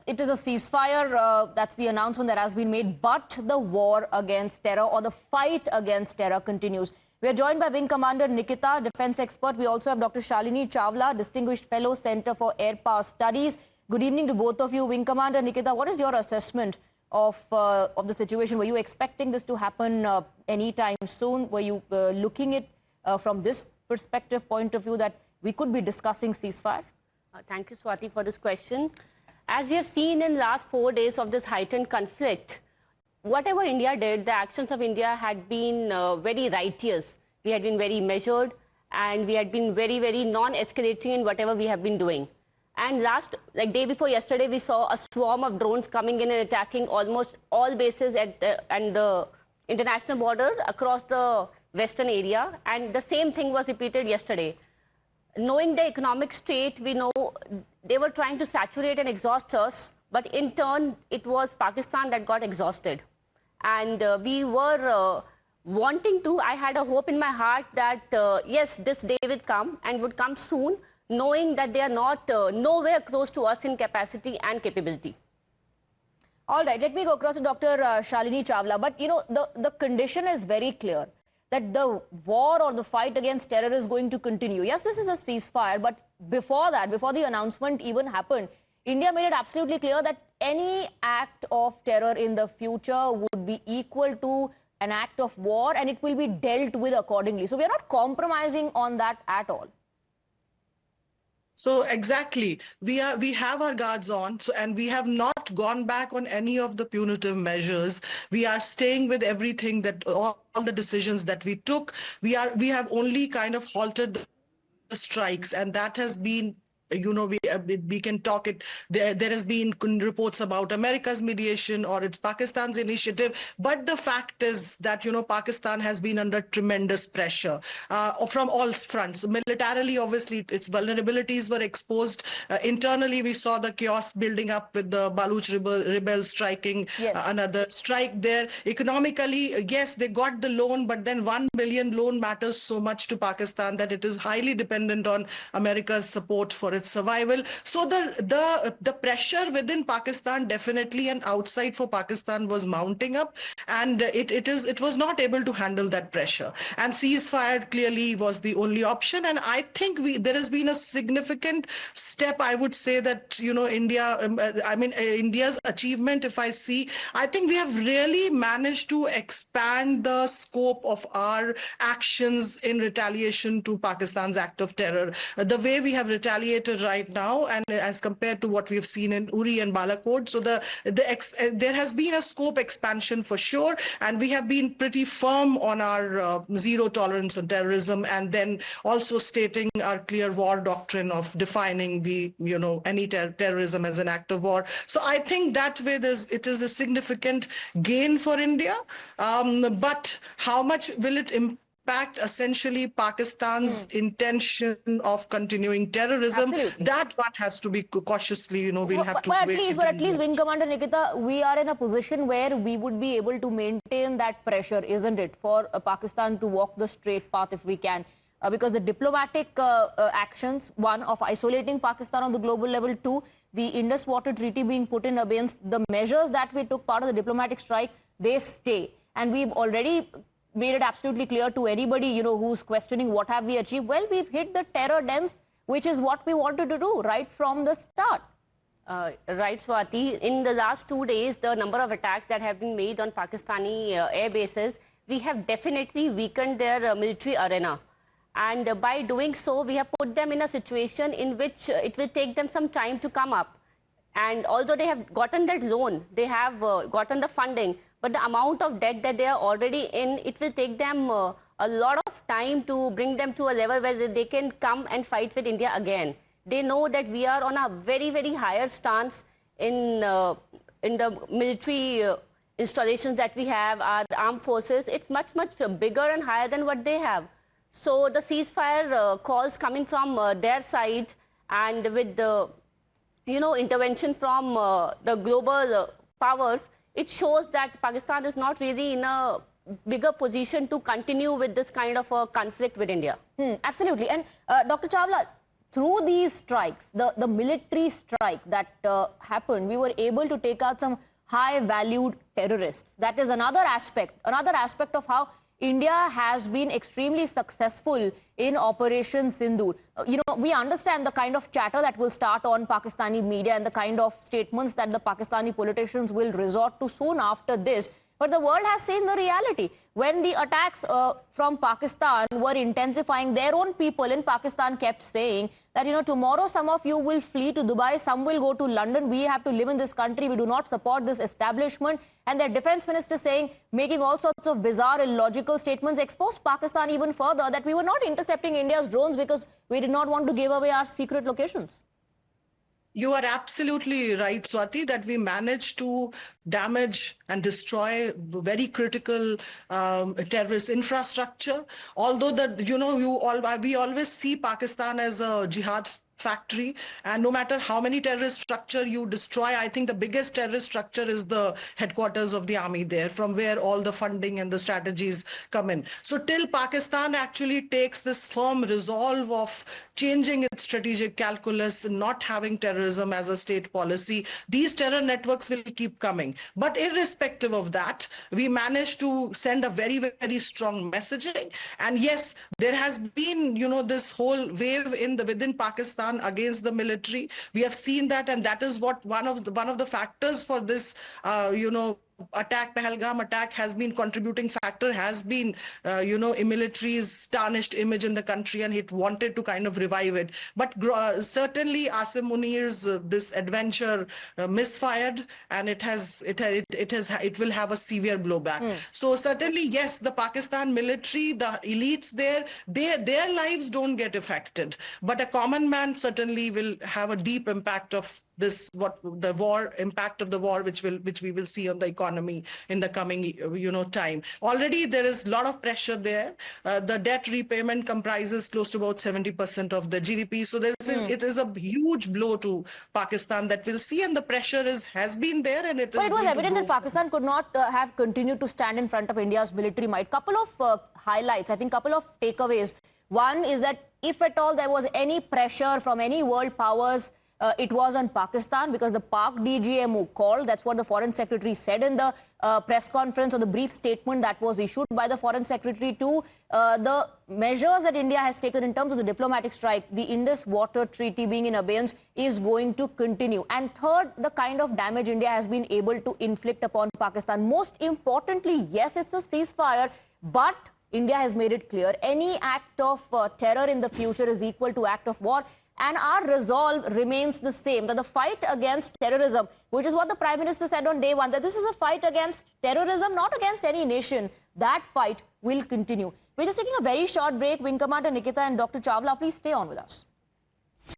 it is a ceasefire. That's the announcement that has been made. But the war against terror, or the fight against terror, continues. We are joined by Wing Commander Nikita, defense expert. We also have Dr. Shalini Chawla, Distinguished Fellow, Center for Air Power Studies. Good evening to both of you. Wing Commander Nikita, what is your assessment of the situation? Were you expecting this to happen anytime soon? Were you looking at from this perspective, point of view, that we could be discussing ceasefire? Thank you, Swati, for this question. As we have seen in the last 4 days of this heightened conflict, whatever India did, the actions of India had been very righteous. We had been very measured, and we had been very, very non-escalating in whatever we have been doing. And day before yesterday, we saw a swarm of drones coming in and attacking almost all bases at the international border across the western area. And the same thing was repeated yesterday. Knowing the economic state, we know they were trying to saturate and exhaust us, but in turn, it was Pakistan that got exhausted. And we were wanting to, I had a hope in my heart that, yes, this day would come and would come soon, knowing that they are not nowhere close to us in capacity and capability. All right, let me go across to Dr. Shalini Chawla. But, you know, the condition is very clear, that the war or the fight against terror is going to continue. Yes, this is a ceasefire, but before that, before the announcement even happened, India made it absolutely clear that any act of terror in the future would be equal to an act of war, and it will be dealt with accordingly. So we are not compromising on that at all. So exactly, we have our guards on, and we have not gone back on any of the punitive measures. We are staying with everything, that all the decisions that we took. We have only kind of halted the strikes, and that has been, you know, we can talk it. There has been reports about America's mediation or it's Pakistan's initiative, but the fact is that, you know, Pakistan has been under tremendous pressure from all fronts. Militarily, obviously, its vulnerabilities were exposed. Internally, we saw the chaos building up with the Baluch rebels striking another strike there. Economically, yes, they got the loan, but then 1 billion loan matters so much to Pakistan that it is highly dependent on America's support for its survival. So the pressure within Pakistan definitely and outside for Pakistan was mounting up, and it was not able to handle that pressure. And ceasefire clearly was the only option. And I think there has been a significant step. I would say that, you know, India's achievement, if I see, I think we have really managed to expand the scope of our actions in retaliation to Pakistan's act of terror. The way we have retaliated right now, and as compared to what we've seen in Uri and Balakot, so there has been a scope expansion for sure, and we have been pretty firm on our zero tolerance on terrorism, and then also stating our clear war doctrine of defining the, you know, any terrorism as an act of war. So I think that way it is a significant gain for India, but how much will it impact essentially Pakistan's intention of continuing terrorism? Absolutely. That one has to be cautiously, you know, we'll have to wait. But at least, Wing Commander Nikita, we are in a position where we would be able to maintain that pressure, isn't it, for Pakistan to walk the straight path if we can. Because the diplomatic actions, one, of isolating Pakistan on the global level, two, the Indus Water Treaty being put in against the measures that we took part of the diplomatic strike, they stay. And we've already made it absolutely clear to anybody, you know, who's questioning what have we achieved. Well, we've hit the terror dens, which is what we wanted to do right from the start. Right, Swati. In the last 2 days, the number of attacks that have been made on Pakistani air bases, we have definitely weakened their military arena. And by doing so, we have put them in a situation in which it will take them some time to come up. And although they have gotten that loan, they have gotten the funding, but the amount of debt that they are already in, it will take them a lot of time to bring them to a level where they can come and fight with India again. They know that we are on a very, very higher stance in the military installations that we have, our armed forces. It's much, much bigger and higher than what they have. So the ceasefire calls coming from their side, and with the, you know, intervention from the global powers, it shows that Pakistan is not really in a bigger position to continue with this kind of a conflict with India. Absolutely. And Dr. Chawla, through these strikes, the military strike that happened, we were able to take out some high-valued terrorists. That is another aspect of how India has been extremely successful in Operation Sindoor. We understand the kind of chatter that will start on Pakistani media and the kind of statements that the Pakistani politicians will resort to soon after this. But the world has seen the reality. When the attacks from Pakistan were intensifying, their own people in Pakistan kept saying that, tomorrow some of you will flee to Dubai, some will go to London. We have to live in this country. We do not support this establishment. And their defense minister saying, making all sorts of bizarre, illogical statements, exposed Pakistan even further that we were not intercepting India's drones because we did not want to give away our secret locations. You are absolutely right, Swati, that we managed to damage and destroy very critical terrorist infrastructure. Although we always see Pakistan as a jihad factory, and no matter how many terrorist structure you destroy, I think the biggest terrorist structure is the headquarters of the army there, from where all the funding and the strategies come in. So till Pakistan actually takes this firm resolve of changing its strategic calculus and not having terrorism as a state policy, these terror networks will keep coming. But irrespective of that, we managed to send a very, very strong messaging. And yes, there has been, this whole wave within Pakistan against the military. We have seen that, and that is what one of the factors for this Pahalgam attack has been contributing factor, has been, military's tarnished image in the country, and it wanted to kind of revive it. But certainly Asim Munir's this adventure misfired, and it will have a severe blowback. So certainly, yes, the Pakistan military, the elites there, their lives don't get affected, but a common man certainly will have a deep impact of impact of the war, which we will see on the economy in the coming time. Already there is a lot of pressure there. The debt repayment comprises close to about 70% of the GDP. So it is a huge blow to Pakistan that we'll see, and the pressure has been there, and it was evident that Pakistan could not have continued to stand in front of India's military might. Couple of highlights, I think, couple of takeaways. One is that if at all there was any pressure from any world powers, it was on Pakistan, because the Pak DGMO called. That's what the Foreign Secretary said in the press conference, or the brief statement that was issued by the Foreign Secretary to the measures that India has taken in terms of the diplomatic strike. The Indus Water Treaty being in abeyance is going to continue. And third, the kind of damage India has been able to inflict upon Pakistan. Most importantly, yes, it's a ceasefire, but India has made it clear any act of terror in the future is equal to act of war. And our resolve remains the same, that the fight against terrorism, which is what the Prime Minister said on day one, that this is a fight against terrorism, not against any nation. That fight will continue. We're just taking a very short break. Wing Commander Nikita and Dr. Chawla, please stay on with us.